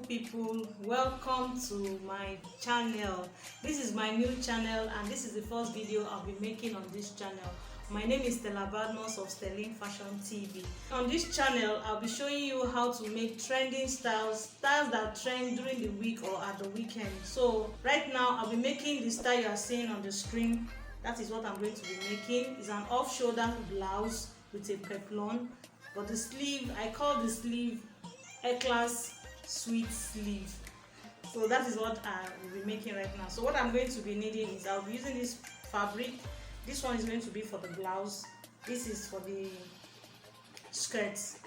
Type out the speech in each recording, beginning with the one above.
people, welcome to my channel. This is my new channel and this is the first video I'll be making on this channel. My name is Stella Badmus of Stellyn Fashion TV. On this channel I'll be showing you how to make trending styles that trend during the week or at the weekend. So right now I'll be making the style you are seeing on the screen. That is what I'm going to be making. It's an off-shoulder blouse with a peplon, but the sleeve, I call the sleeve Eclairs Sweet Sleeve. So that is what I will be making right now. So what I'm going to be needing is I'll be using this fabric. This one is going to be for the blouse. This is for the skirts.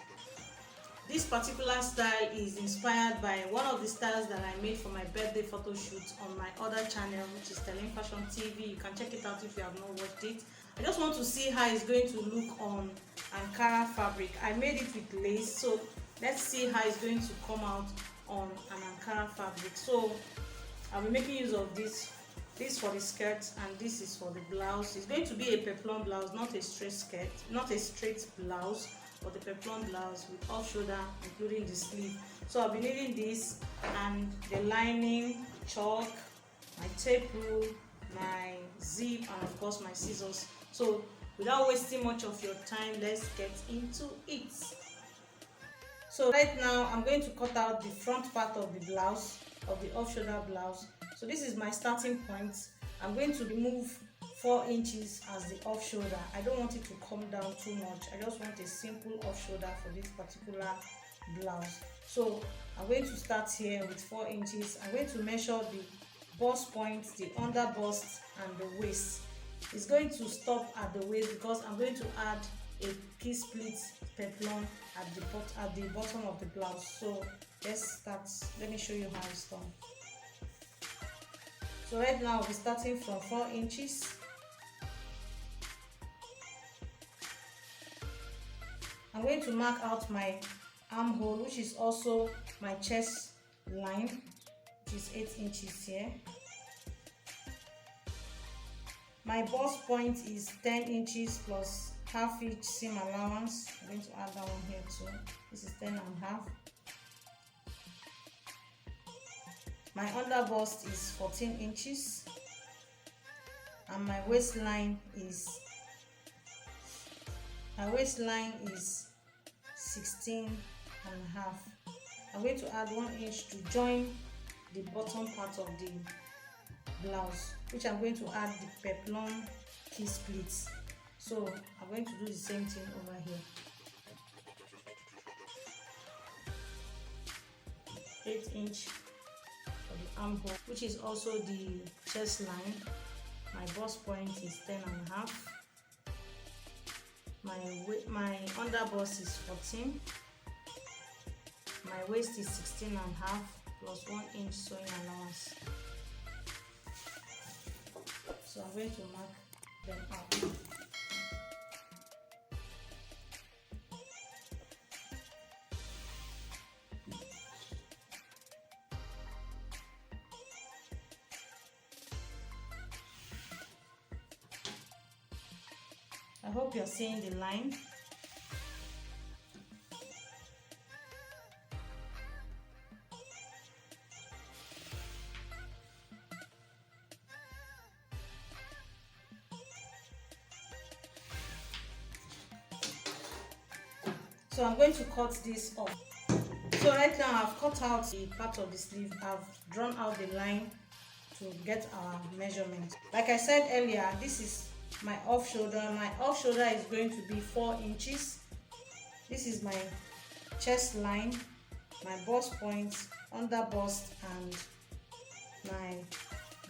This particular style is inspired by one of the styles that I made for my birthday photo shoot on my other channel, which is Stellyn Fashion TV. You can check it out if you have not watched it. I just want to see how it's going to look on Ankara fabric. I made it with lace, so let's see how it's going to come out on an Ankara fabric. So I'll be making use of this for the skirt and this is for the blouse. It's going to be a peplon blouse, not a straight skirt, not a straight blouse, but a peplon blouse with off shoulder including the sleeve. So I'll be needing this and the lining, chalk, my tape rule, my zip, and of course my scissors. So without wasting much of your time, let's get into it. So right now I'm going to cut out the front part of the blouse, of the off-shoulder blouse. So this is my starting point. I'm going to remove 4 inches as the off-shoulder. I don't want it to come down too much. I just want a simple off-shoulder for this particular blouse. So I'm going to start here with 4 inches. I'm going to measure the bust point, the under bust, and the waist. It's going to stop at the waist because I'm going to add a key split peplon at the bottom of the blouse. So let's start. Let me show you how it's done. So right now we're starting from 4 inches. I'm going to mark out my armhole, which is also my chest line, which is 8 inches here. My bust point is 10 inches plus half inch seam allowance. I'm going to add that one here too. This is 10 and half. My under bust is 14 inches and my waistline is 16 and half. I'm going to add 1 inch to join the bottom part of the blouse, which I'm going to add the peplon key splits. So I'm going to do the same thing over here. 8 inch for the armhole, which is also the chest line. My bust point is 10 and half. My under bust is 14. My waist is 16 and half plus 1 inch sewing allowance. So I'm going to mark them out. I hope you're seeing the line. So I'm going to cut this off. So right now I've cut out the part of the sleeve. I've drawn out the line to get our measurement. Like I said earlier, this is my off shoulder. My off shoulder is going to be 4 inches. This is my chest line, my bust point, under bust, and my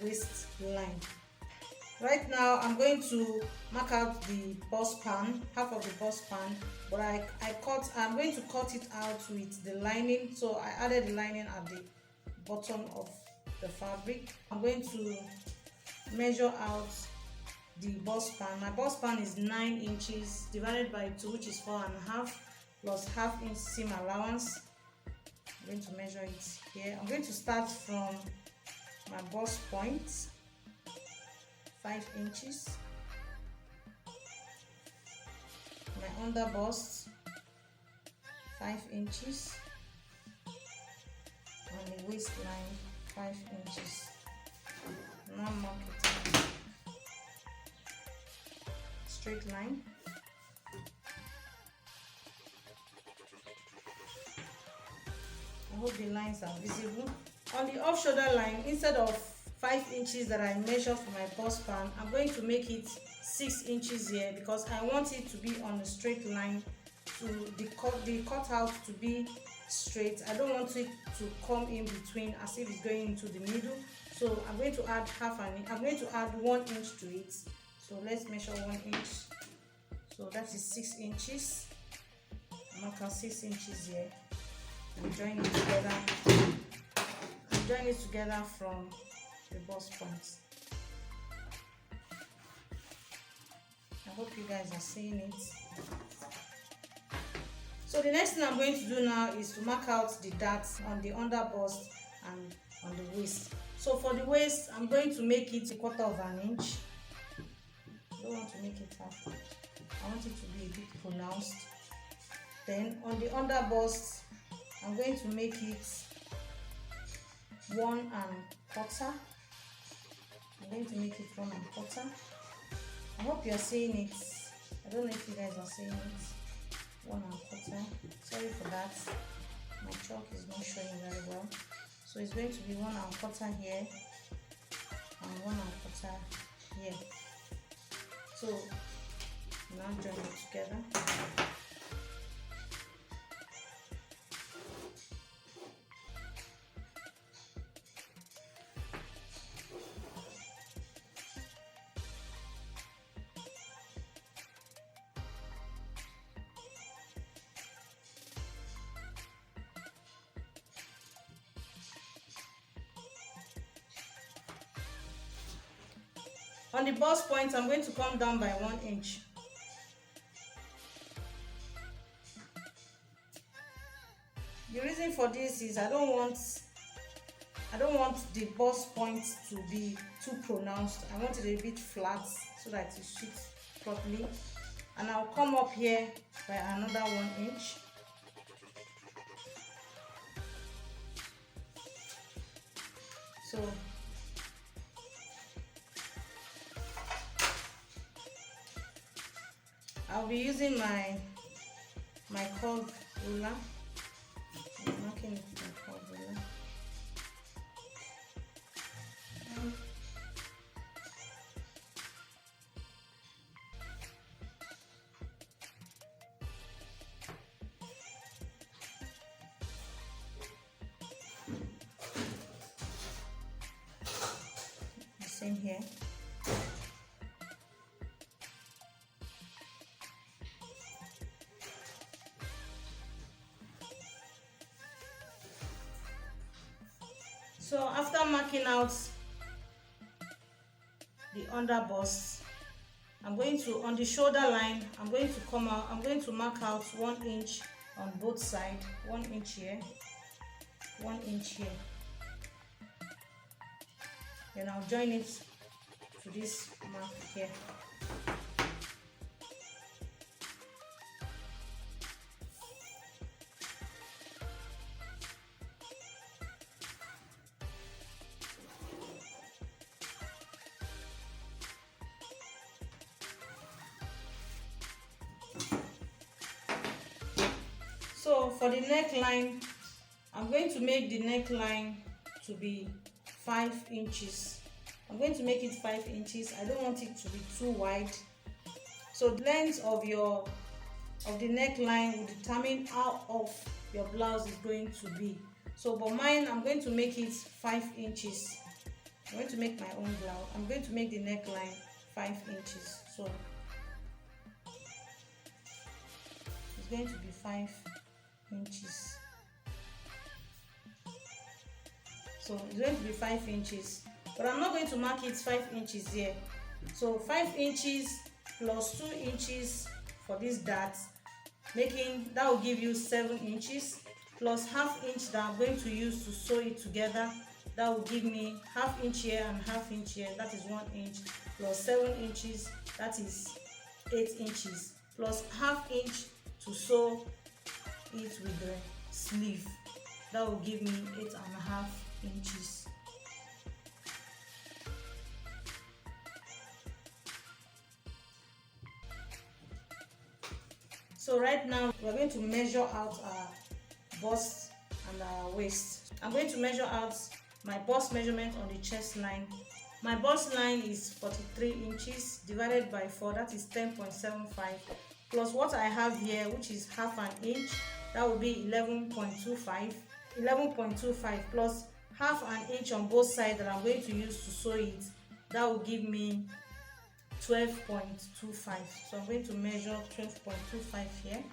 waist line. Right now I'm going to mark out the bust pan, half of the bust pan, but I'm going to cut it out with the lining. So I added the lining at the bottom of the fabric. I'm going to measure out the bust pan. My bust pan is 9 inches divided by 2, which is 4 and a half, plus half inch seam allowance. I'm going to measure it here. I'm going to start from my bust point, 5 inches. My under bust, 5 inches. And waistline 5 inches. Now mark it out. Straight line. I hope the lines are visible. On the off shoulder line, instead of 5 inches that I measure for my bust pan, I'm going to make it 6 inches here because I want it to be on a straight line, to the cutout to be straight. I don't want it to come in between as if it's going into the middle. So I'm going to add I'm going to add 1 inch to it. So let's measure 1 inch. So that is 6 inches. Mark out 6 inches here. And join it together. And join it together from the bust point. I hope you guys are seeing it. So the next thing I'm going to do now is to mark out the darts on the under bust and on the waist. So for the waist, I'm going to make it 1/4 of an inch. I don't want to make it half inch. I want it to be a bit pronounced. Then on the under bust, I'm going to make it 1 1/4. I'm going to make it 1 1/4. I hope you are seeing it. I don't know if you guys are seeing it. 1 1/4. Sorry for that. My chalk is not showing very well. So it's going to be 1 1/4 here and 1 1/4 here. So now join it together. On the bust point, I'm going to come down by 1 inch. The reason for this is I don't want the bust point to be too pronounced. I want it a bit flat so that it sits properly. And I'll come up here by another 1 inch. So I'll be using my curve ruler. I'm marking it with my curve ruler. The same here. So after marking out the under bust, I'm going to, on the shoulder line, I'm going to mark out 1 inch on both sides, 1 inch here, 1 inch here. Then I'll join it to this mark here. So for the neckline, I'm going to make the neckline to be 5 inches. I'm going to make it 5 inches. I don't want it to be too wide. So the length of the neckline will determine how off your blouse is going to be. So for mine, I'm going to make it 5 inches. I'm going to make my own blouse. I'm going to make the neckline 5 inches. So it's going to be 5 inches. So it's going to be 5 inches, but I'm not going to mark it 5 inches here. So 5 inches plus 2 inches for this dart, that will give you 7 inches, plus ½ inch that I'm going to use to sew it together. That will give me ½ inch here and ½ inch here. That is 1 inch, plus 7 inches, that is 8 inches, plus ½ inch to sew it with the sleeve. That will give me 8.5 inches. So right now we are going to measure out our bust and our waist. I'm going to measure out my bust measurement on the chest line. My bust line is 43 inches divided by 4, that is 10.75, plus what I have here, which is half an inch, that will be 11.25. 11.25 plus half an inch on both sides that I'm going to use to sew it, that will give me 12.25. So I'm going to measure 12.25 here.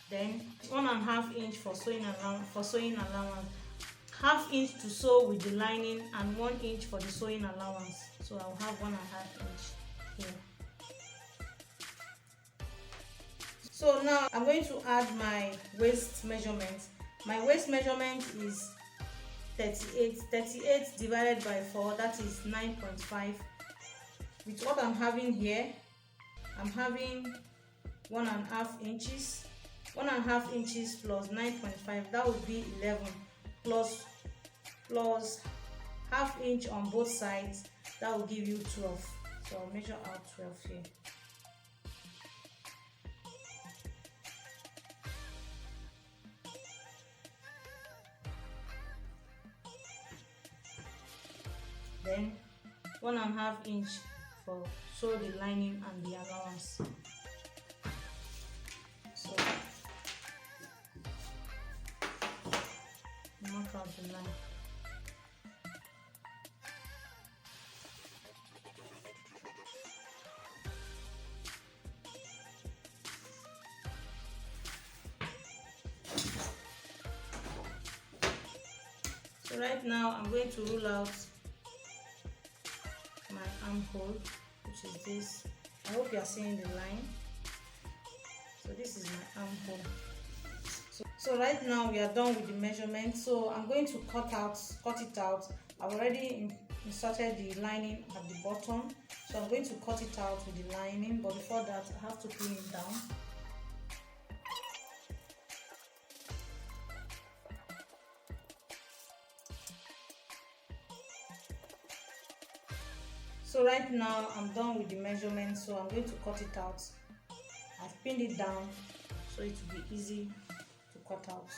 Then 1.5 inch for sewing allowance, half inch to sew with the lining, and 1 inch for the sewing allowance. So I'll have 1.5 inch here. So now I'm going to add my waist measurement. My waist measurement is 38. 38 divided by 4, that is 9.5. With what I'm having here, I'm having 1.5 inches. 1.5 inches plus 9.5, that would be 11, plus half inch on both sides, that will give you 12. So I'll measure out 12 here. Then 1.5 inch for sew the lining and the allowance. So mark out the line. So right now I'm going to rule out my armhole, which is this. I hope you are seeing the line. So this is my armhole. So right now we are done with the measurement. So I'm going to cut it out. I've already inserted the lining at the bottom, so I'm going to cut it out with the lining, but before that I have to pin it down. So right now I'm done with the measurement, so I'm going to cut it out. I've pinned it down so it will be easy to cut out.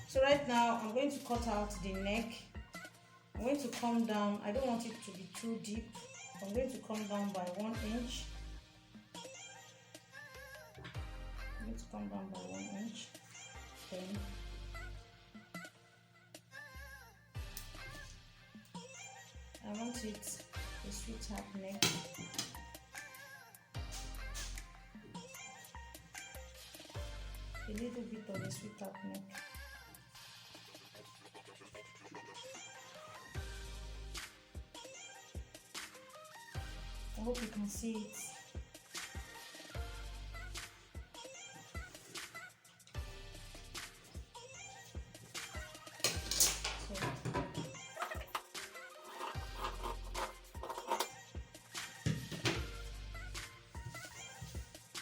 So right now I'm going to cut out the neck. I'm going to come down. I don't want it to be too deep. I'm going to come down by 1 inch. I'm going to come down by 1 inch. Then I want it a sweetheart neck. A little bit of a sweetheart neck. I hope you can see it.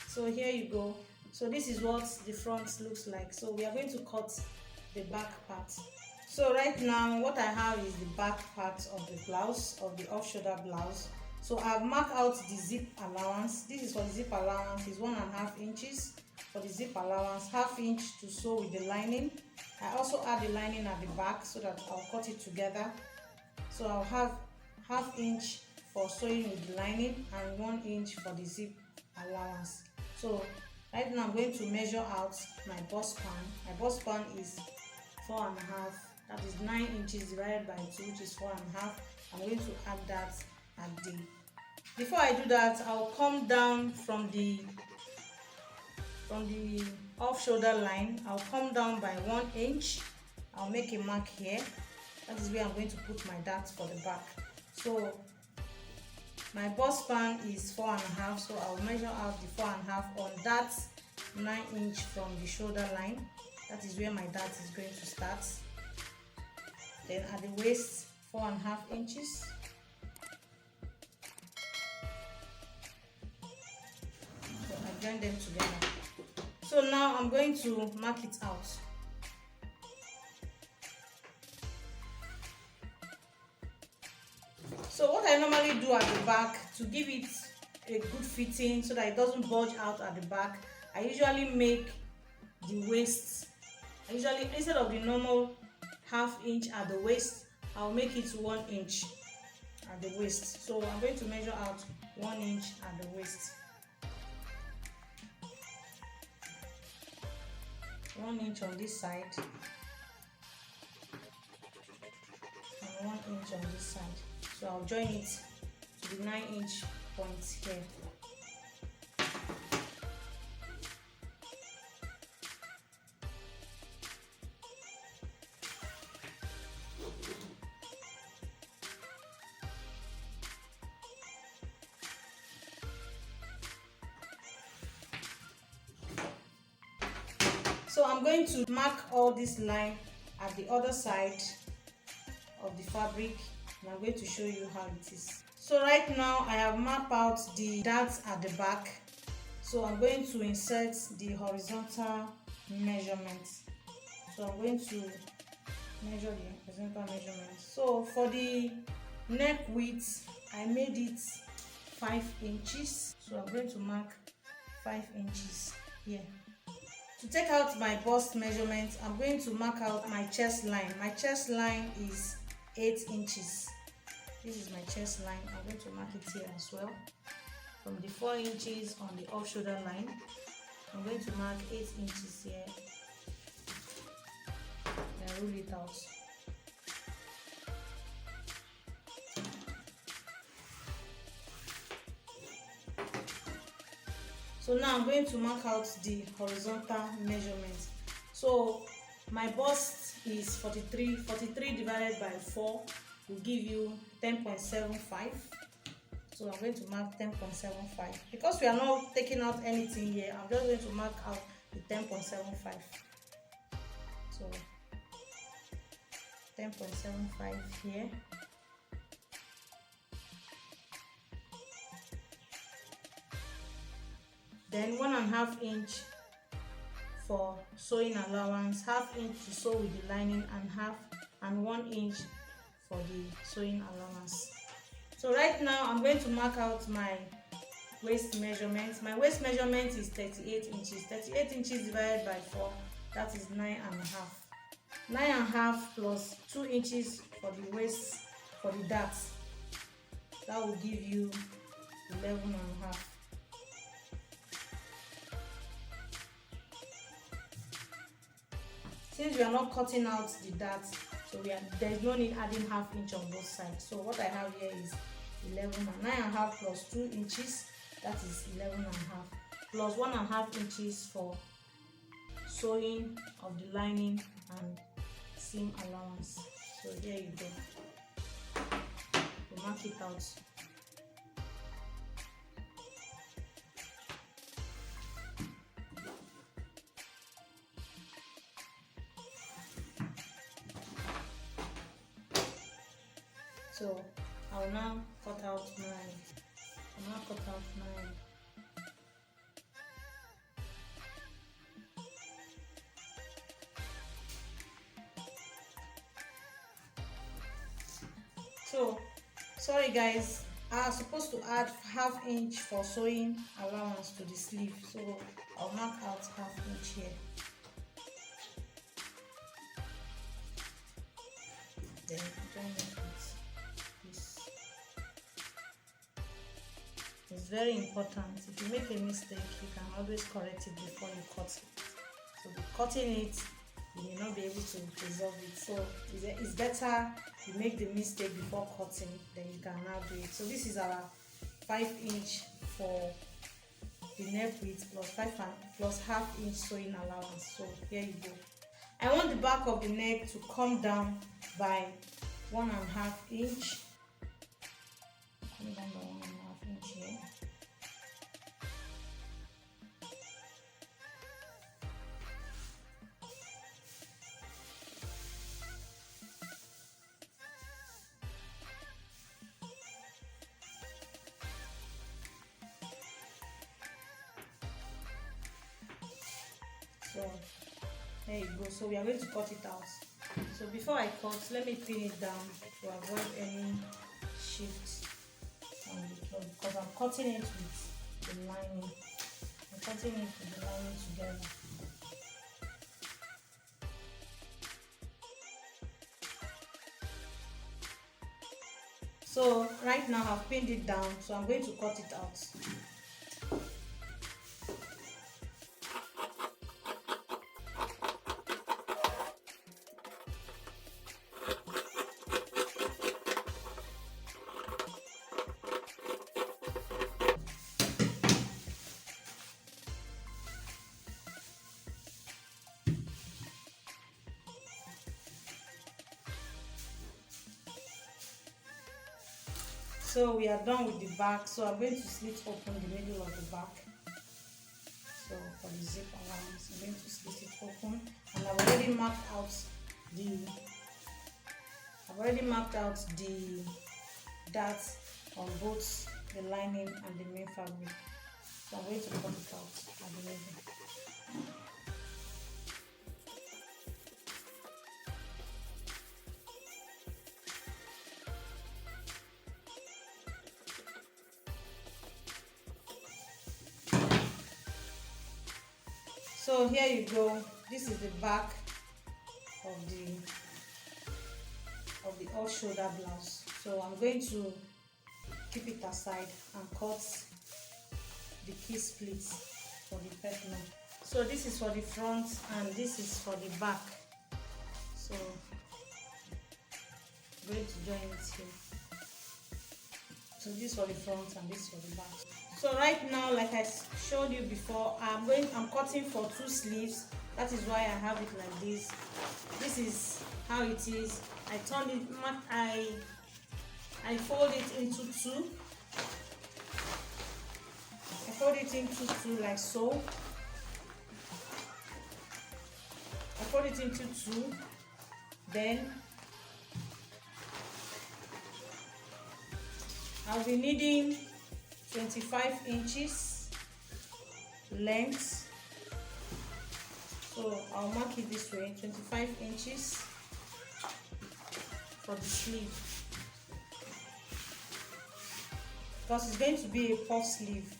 So here you go. So this is what the front looks like. So we are going to cut the back part. So right now what I have is the back part of the blouse, of the off-shoulder blouse. So I've marked out the zip allowance. This is for the zip allowance, is 1.5 inches for the zip allowance, half inch to sew with the lining. I also add the lining at the back so that I'll cut it together. So I'll have ½ inch for sewing with the lining and 1 inch for the zip allowance. So right now I'm going to measure out my bust pan. My bust pan is 4.5, that is 9 inches divided by 2, which is 4.5. I'm going to add that at the, before I do that, I'll come down from the off shoulder line. I'll come down by 1 inch. I'll make a mark here. That is where I'm going to put my darts for the back. So my bust span is 4.5, so I'll measure out the 4.5 on that 9 inch from the shoulder line. That is where my dart is going to start. Then at the waist, 4.5 inches. So I join them together. So now I'm going to mark it out. So what I normally do at the back to give it a good fitting so that it doesn't bulge out at the back, I usually make the waist, instead of the normal ½ inch at the waist, I'll make it 1 inch at the waist. So I'm going to measure out 1 inch at the waist. 1 inch on this side and 1 inch on this side. So I'll join it to the 9 inch point here. So I'm going to mark all this line at the other side of the fabric, and I'm going to show you how it is. So right now I have mapped out the darts at the back. So I'm going to insert the horizontal measurement. So I'm going to measure the horizontal measurement. So for the neck width, I made it 5 inches. So I'm going to mark 5 inches here. To take out my bust measurement, I'm going to mark out my chest line. My chest line is 8 inches. This is my chest line. I'm going to mark it here as well. From the 4 inches on the off shoulder line, I'm going to mark 8 inches here. And rule it out. So now I'm going to mark out the horizontal measurement. So my bust is 43. 43 divided by 4 will give you 10.75. So I'm going to mark 10.75. Because we are not taking out anything here, I'm just going to mark out the 10.75. So 10.75 here. Then 1.5 inch for sewing allowance, ½ inch to sew with the lining, and 1 inch for the sewing allowance. So right now I'm going to mark out my waist measurement. My waist measurement is 38 inches. 38 inches divided by 4, that is 9.5. 9.5 plus 2 inches for the waist for the darts, that will give you 11.5. Since we are not cutting out the darts, so there's no need adding ½ inch on both sides. So what I have here is 11, and 9.5 plus 2 inches, that is 11.5, plus 1.5 inches for sewing of the lining and seam allowance. So there you go. We'll mark it out. So I will now cut out my So sorry guys, I was supposed to add ½ inch for sewing allowance to the sleeve, so I'll mark out ½ inch here. Then join it with It's very important. If you make a mistake, you can always correct it before you cut it. So cutting it, you may not be able to resolve it. So it's better you make the mistake before cutting, then you can now do it. So this is our 5" for the neck width plus ½ inch sewing allowance. So here you go. I want the back of the neck to come down by 1½ inch. Come down by 1½ inch here. So there you go. So we are going to cut it out. So before I cut, let me pin it down to avoid any shift on the cloth, because I'm cutting it with the lining. I'm cutting it with the lining together. So right now I've pinned it down, so I'm going to cut it out. So we are done with the back. So I'm going to slit open the middle of the back. So for the zip allowance, I'm going to slit it open, and I've already marked out the darts on both the lining and the main fabric. So I'm going to cut it out at the middle. So here you go. This is the back of the off-shoulder blouse. So I'm going to keep it aside and cut the key splits for the peplum. So this is for the front and this is for the back. So I'm going to join it here. So this is for the front and this is for the back. So right now, like I showed you before, I'm cutting for 2 sleeves. That is why I have it like this. This is how it is. I turn it, I fold it into 2. I fold it into 2 like so. I fold it into 2. Then I'll be needing 25 inches length. So I'll mark it this way, 25 inches for the sleeve, because it's going to be a puff sleeve.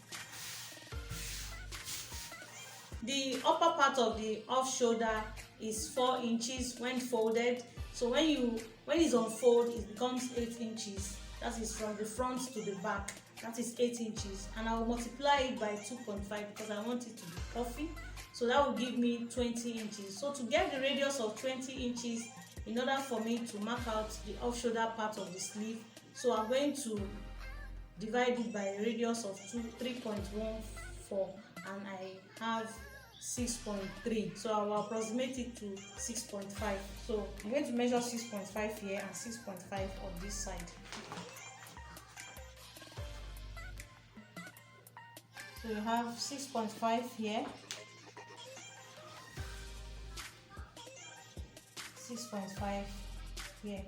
The upper part of the off shoulder is 4 inches when folded. So when it's unfolded, it becomes 8 inches. That is from the front to the back. That is 8 inches, and I will multiply it by 2.5 because I want it to be puffy. So that will give me 20 inches. So to get the radius of 20 inches, in order for me to mark out the off-shoulder part of the sleeve, so I'm going to divide it by a radius of 3.14, and I have 6.3. So I will approximate it to 6.5. So I'm going to measure 6.5 here and 6.5 on this side. So you have 6.5 here, 6.5 here.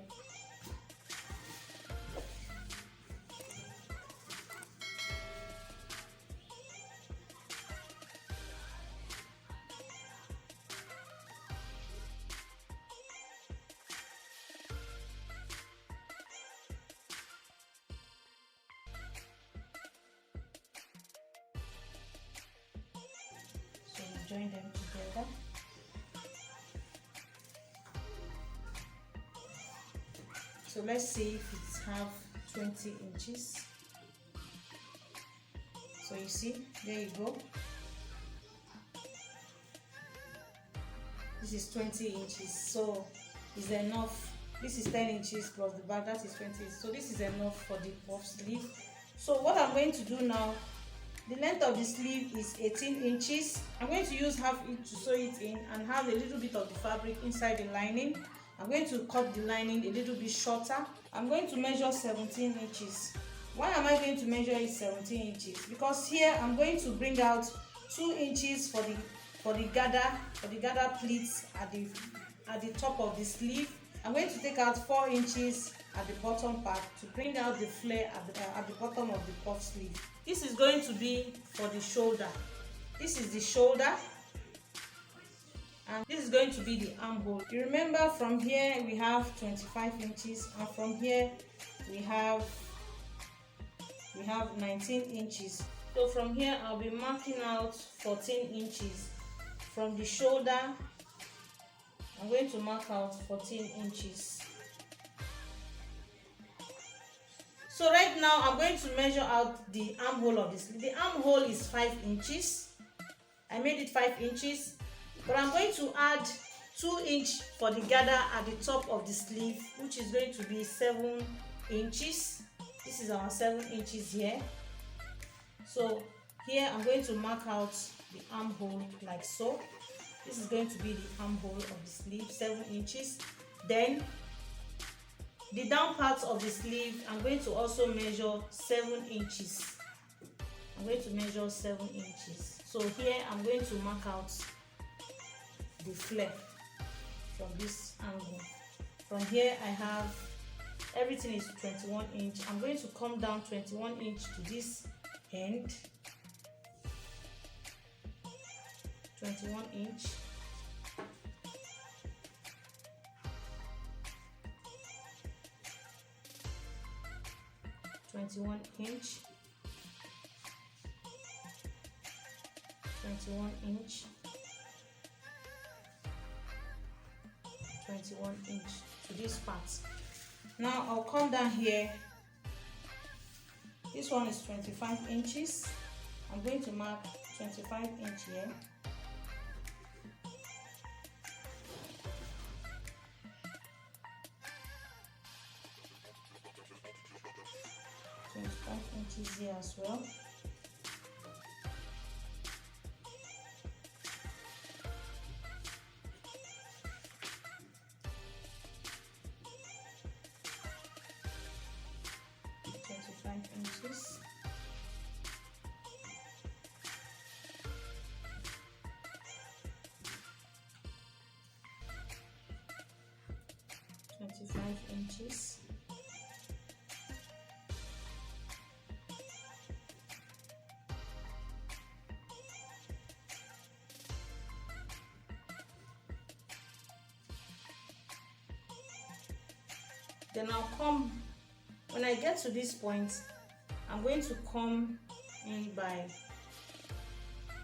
So you join them together. So let's see if it's have 20 inches. So you see, there you go. This is 20 inches, so it's enough. This is 10 inches plus the back, that is 20. So this is enough for the puff sleeve. So what I'm going to do now, the length of the sleeve is 18 inches. I'm going to use half inch to sew it in and have a little bit of the fabric inside the lining. I'm going to cut the lining a little bit shorter. I'm going to measure 17 inches. Why am I going to measure it 17 inches? Because here I'm going to bring out 2 inches for the gather pleats at the top of the sleeve. I'm going to take out 4 inches at the bottom part to bring out the flare at the bottom of the puff sleeve. This is going to be for the shoulder. This is the shoulder, and this is going to be the armhole. You remember from here we have 25 inches, and from here we have 19 inches. So from here I'll be marking out 14 inches. From the shoulder I'm going to mark out 14 inches. So right now I'm going to measure out the armhole of this. The armhole is 5 inches. I made it 5 inches, but I'm going to add 2 inches for the gather at the top of the sleeve, which is going to be 7 inches. This is our 7 inches here. So here I'm going to mark out the armhole like so. This is going to be the armhole of the sleeve, 7 inches. Then the down part of the sleeve, I'm going to also measure 7 inches. I'm going to measure 7 inches. So here I'm going to mark out the flare from this angle. From here I have, everything is 21 inch. I'm going to come down 21 inch to this end. 21 inch. (21 inch), 21 inch, 21 inch to this part. Now I'll come down here. This one is 25 inches. I'm going to mark 25 inch here. Inches here as well. Inches. Inches. Then I'll come, when I get to this point, I'm going to come in by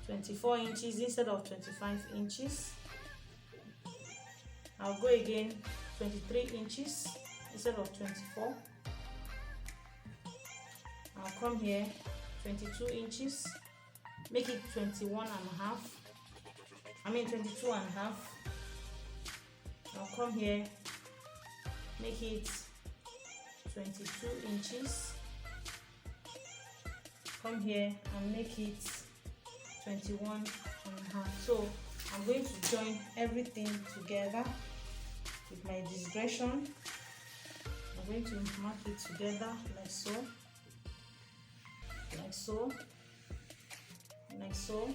24 inches instead of 25 inches. I'll go again 23 inches instead of 24. I'll come here 22 inches, make it 21 and a half. 22 and a half. I'll come here, make it 22 inches. Come here and make it 21 and a half. So I'm going to join everything together with my digression. I'm going to mark it together like so, like so, like so,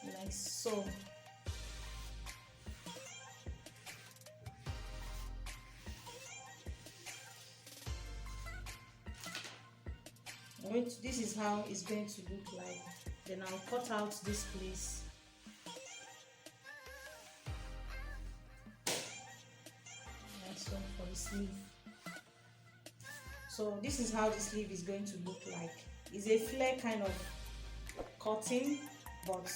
like so. This is how it's going to look like. Then I'll cut out this place. Like so for the sleeve. So this is how the sleeve is going to look like. It's a flare kind of cutting, but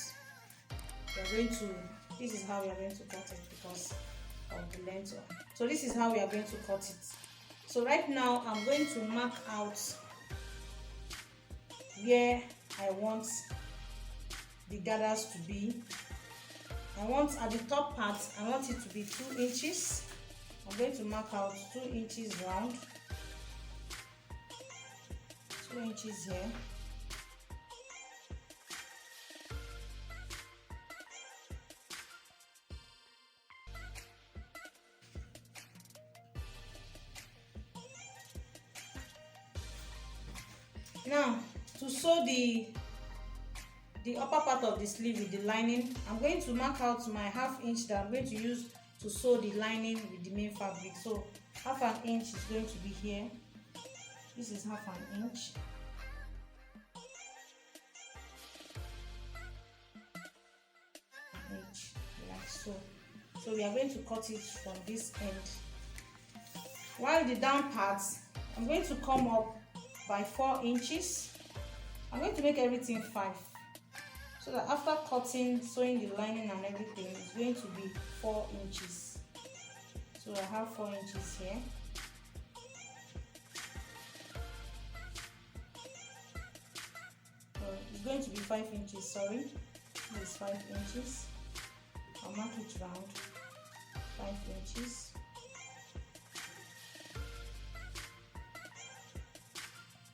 this is how we are going to cut it because of the length. So this is how we are going to cut it. So right now I'm going to mark out where I want the gathers to be. I want at the top part, I want it to be 2 inches. I'm going to mark out 2 inches round, 2 inches here. Now, to sew the upper part of the sleeve with the lining, I'm going to mark out my ½ inch that I'm going to use to sew the lining with the main fabric. So ½ inch is going to be here. This is ½ inch. Like so. So we are going to cut it from this end. While the down parts, I'm going to come up by 4 inches. I'm going to make everything 5, so that after cutting, sewing the lining and everything, it's going to be 4 inches. So I have 4 inches here. So it's going to be 5 inches, sorry. This is 5 inches. I'll mark it round, 5 inches.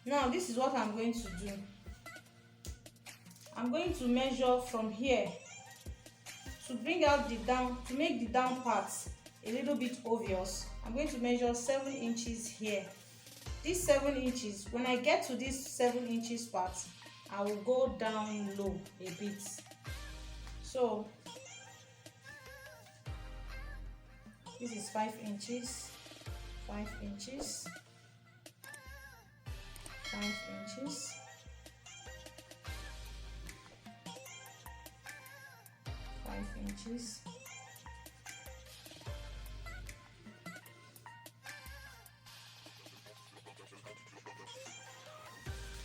Now this is what I'm going to do. I'm going to measure from here to bring out the down, to make the down parts a little bit obvious. I'm going to measure 7 inches here. This 7 inches, when I get to this 7 inches part, I will go down low a bit. So this is 5 inches, 5 inches, 5 inches, 5 inches,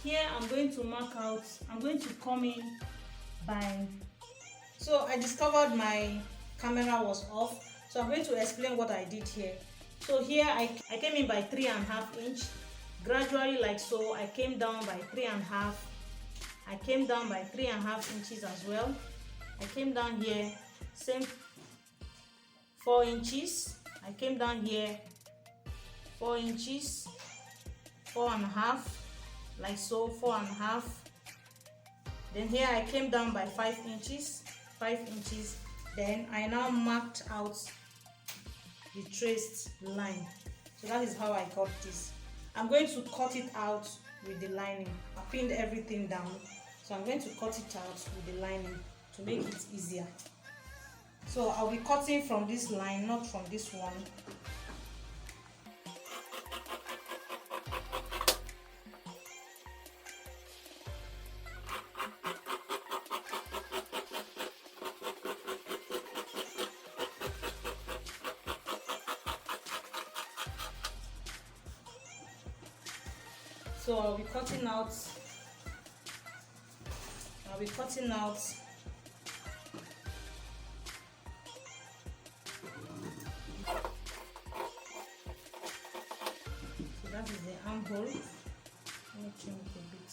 here I'm going to mark out, I'm going to come in by, so I discovered my camera was off, so I'm going to explain what I did here. So here I came in by 3½ inch. Gradually, like so, I came down by 3½. I came down by 3½ inches as well. I came down here, same 4 inches. I came down here 4 inches, 4½, like so, 4½. Then here I came down by 5 inches, 5 inches. Then I now marked out the traced line. So that is how I got this. I'm going to cut it out with the lining. I pinned everything down, so I'm going to cut it out with the lining to make it easier. So I'll be cutting from this line, not from this one. So I'll be cutting out. So that is the armhole. Let me trim it a bit.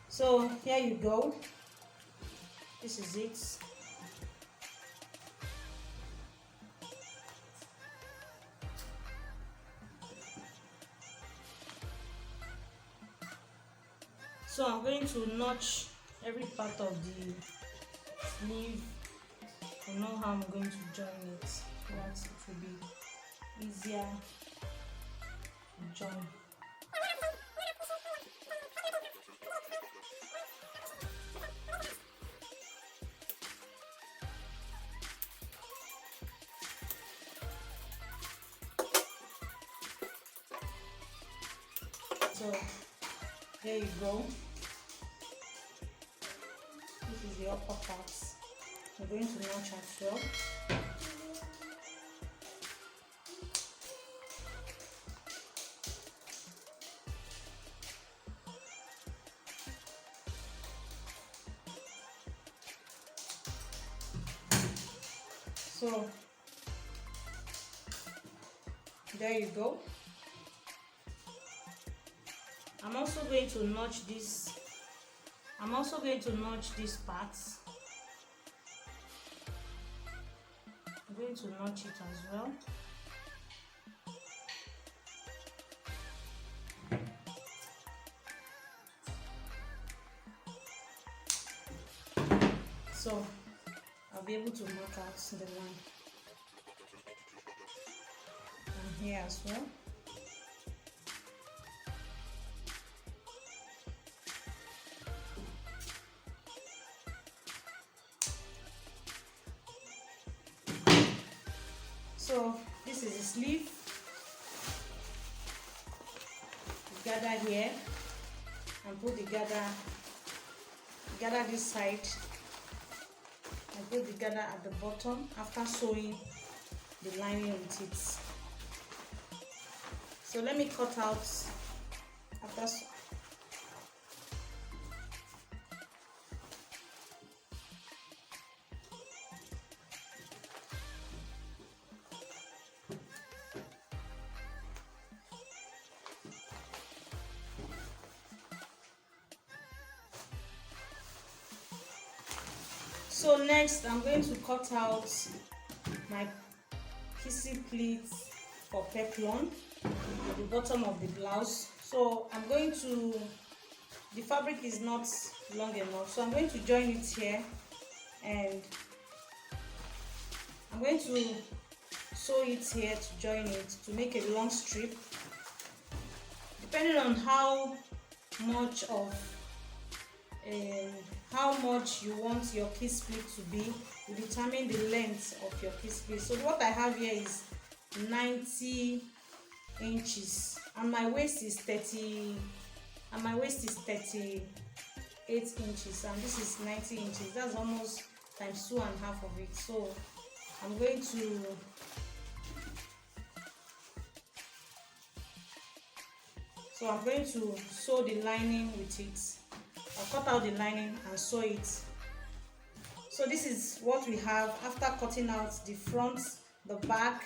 So here you go. This is it. So I'm going to notch every part of the sleeve to know how I'm going to join it, so that it will be easier to join. So there you go. This is the upper part. I'm going to notch as well. So there you go. I'm also going to notch this. I'm also going to notch these parts. I'm going to notch it as well. So I'll be able to mark out the line. And here as well. So this is the sleeve. Gather here and put the gather this side and put the gather at the bottom after sewing the lining with it. So let me cut out after. So next I'm going to cut out my kissy pleats for peplon at the bottom of the blouse. So I'm going to, the fabric is not long enough, so I'm going to join it here and I'm going to sew it here to join it to make a long strip. Depending on how much you want your key split to be will determine the length of your key split. So what I have here is 90 inches and my waist is 38 inches and this is 90 inches. That's almost times 2.5 of it. So I'm going to sew the lining with it. I'll cut out the lining and sew it. So this is what we have after cutting out the front, the back,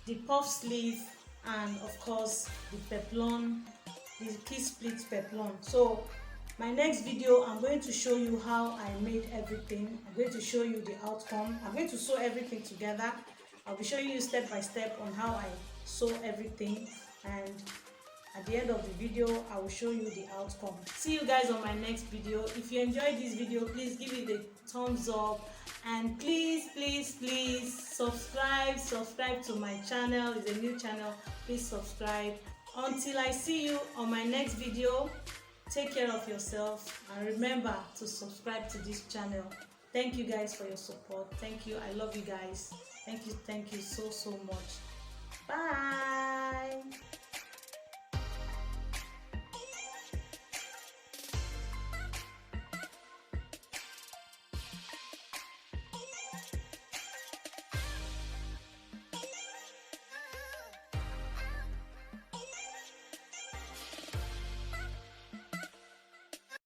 the puff sleeve, and of course the peplon, the key split peplon. So my next video I'm going to show you how I made everything. I'm going to show you the outcome. I'm going to sew everything together. I'll be showing you step by step on how I sew everything, and at the end of the video I will show you the outcome. See you guys on my next video. If you enjoyed this video, please give it a thumbs up and please subscribe to my channel. It's a new channel. Please subscribe. Until I see you on my next video, take care of yourself and remember to subscribe to this channel. Thank you guys for your support. Thank you. I love you guys. Thank you so much. Bye.